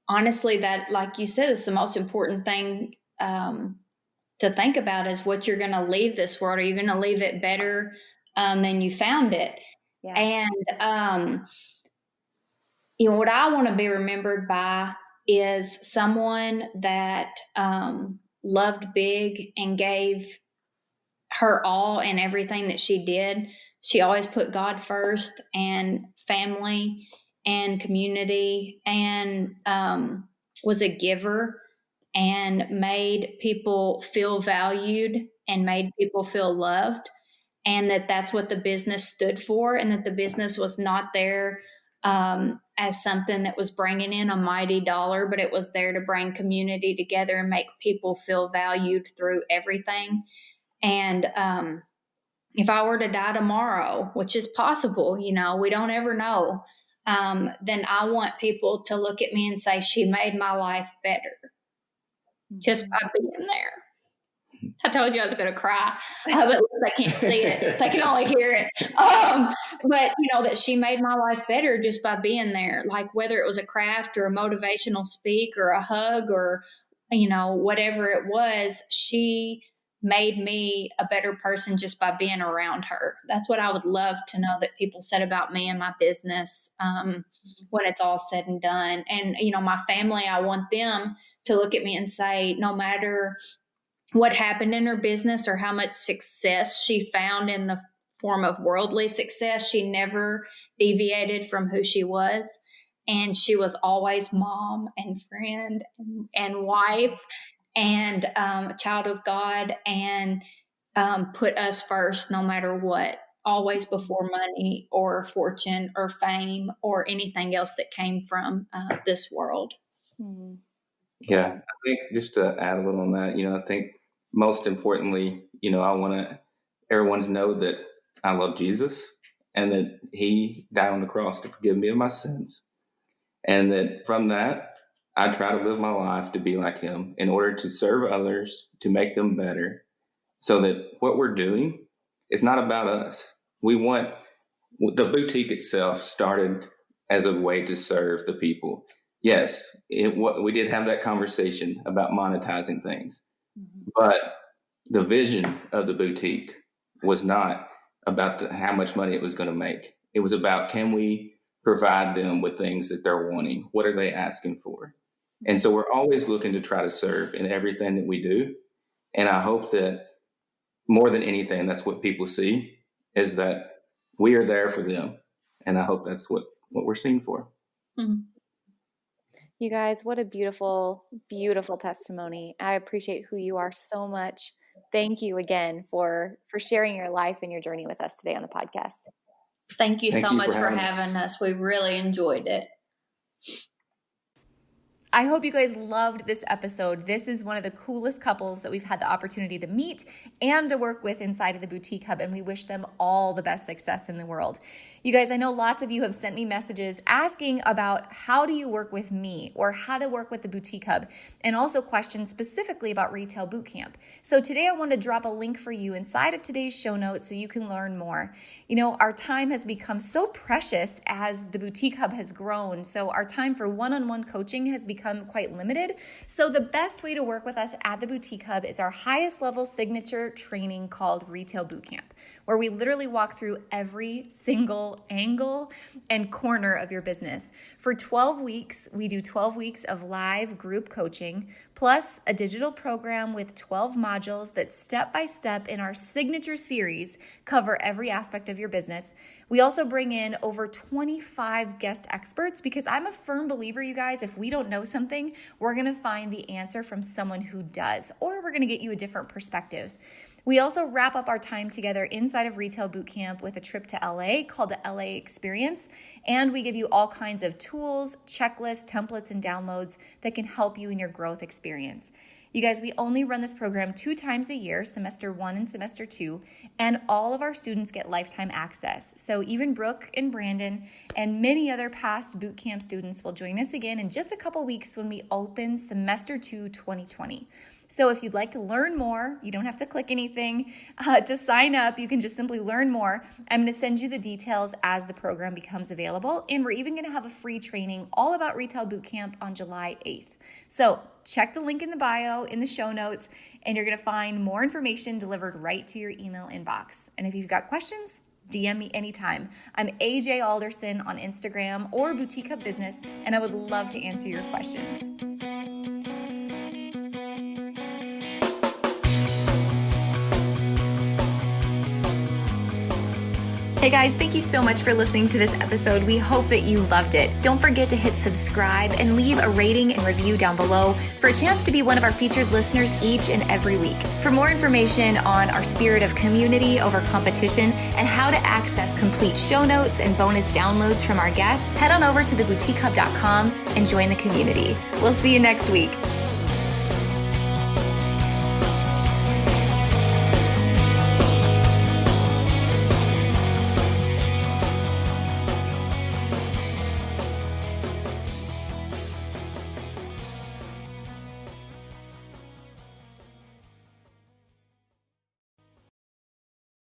honestly, that, like you said, is the most important thing to think about, is what you're gonna leave this world. Are you gonna leave it better than you found it? Yeah. And what I want to be remembered by is someone that loved big and gave her all in everything that she did. She always put God first, and family and community, and was a giver, and made people feel valued and made people feel loved. And that's what the business stood for, and that the business was not there as something that was bringing in a mighty dollar, but it was there to bring community together and make people feel valued through everything. And if I were to die tomorrow, which is possible, we don't ever know, then I want people to look at me and say, she made my life better just by being there. I told you I was going to cry, but they can't see it. They can only hear it. But, that she made my life better just by being there, like whether it was a craft or a motivational speak or a hug or, whatever it was, she made me a better person just by being around her. That's what I would love to know that people said about me and my business when it's all said and done. And, my family, I want them to look at me and say, no matter what happened in her business or how much success she found in the form of worldly success, she never deviated from who she was. And she was always mom and friend and wife and a child of God, and put us first no matter what, always before money or fortune or fame or anything else that came from this world. Mm-hmm. Yeah, I think just to add a little on that, I think most importantly, I want everyone to know that I love Jesus and that he died on the cross to forgive me of my sins. And that from that, I try to live my life to be like him in order to serve others, to make them better, so that what we're doing It's not about us. The boutique itself started as a way to serve the people. Yes, we did have that conversation about monetizing things, but the vision of the boutique was not about how much money it was going to make. It was about, can we provide them with things that they're wanting? What are they asking for? And so we're always looking to try to serve in everything that we do. And I hope that more than anything, that's what people see, is that we are there for them. And I hope that's what we're seen for. Mm-hmm. You guys, what a beautiful, beautiful testimony. I appreciate who you are so much. Thank you again for sharing your life and your journey with us today on the podcast. Thank you so much for having us. We really enjoyed it. I hope you guys loved this episode. This is one of the coolest couples that we've had the opportunity to meet and to work with inside of the Boutique Hub, and we wish them all the best success in the world. You guys, I know lots of you have sent me messages asking about how do you work with me or how to work with the Boutique Hub, and also questions specifically about Retail Bootcamp. So today I want to drop a link for you inside of today's show notes so you can learn more. You know, our time has become so precious as the Boutique Hub has grown, so our time for one-on-one coaching has become quite limited. So the best way to work with us at the Boutique Hub is our highest level signature training called Retail Bootcamp, where we literally walk through every single angle and corner of your business. For 12 weeks, we do 12 weeks of live group coaching, plus a digital program with 12 modules that step-by-step in our signature series cover every aspect of your business. We also bring in over 25 guest experts because I'm a firm believer, you guys, if we don't know something, we're going to find the answer from someone who does, or we're going to get you a different perspective. We also wrap up our time together inside of Retail Bootcamp with a trip to LA called the LA Experience, and we give you all kinds of tools, checklists, templates, and downloads that can help you in your growth experience. You guys, we only run this program 2 times a year, semester 1 and semester 2, and all of our students get lifetime access. So even Brooke and Brandon and many other past bootcamp students will join us again in just a couple weeks when we open semester 2 2020. So if you'd like to learn more, you don't have to click anything to sign up. You can just simply learn more. I'm going to send you the details as the program becomes available. And we're even going to have a free training all about Retail Bootcamp on July 8th. So check the link in the bio in the show notes, and you're going to find more information delivered right to your email inbox. And if you've got questions, DM me anytime. I'm AJ Alderson on Instagram or Boutique Hub Business, and I would love to answer your questions. Hey guys, thank you so much for listening to this episode. We hope that you loved it. Don't forget to hit subscribe and leave a rating and review down below for a chance to be one of our featured listeners each and every week. For more information on our spirit of community over competition and how to access complete show notes and bonus downloads from our guests, head on over to theboutiquehub.com and join the community. We'll see you next week.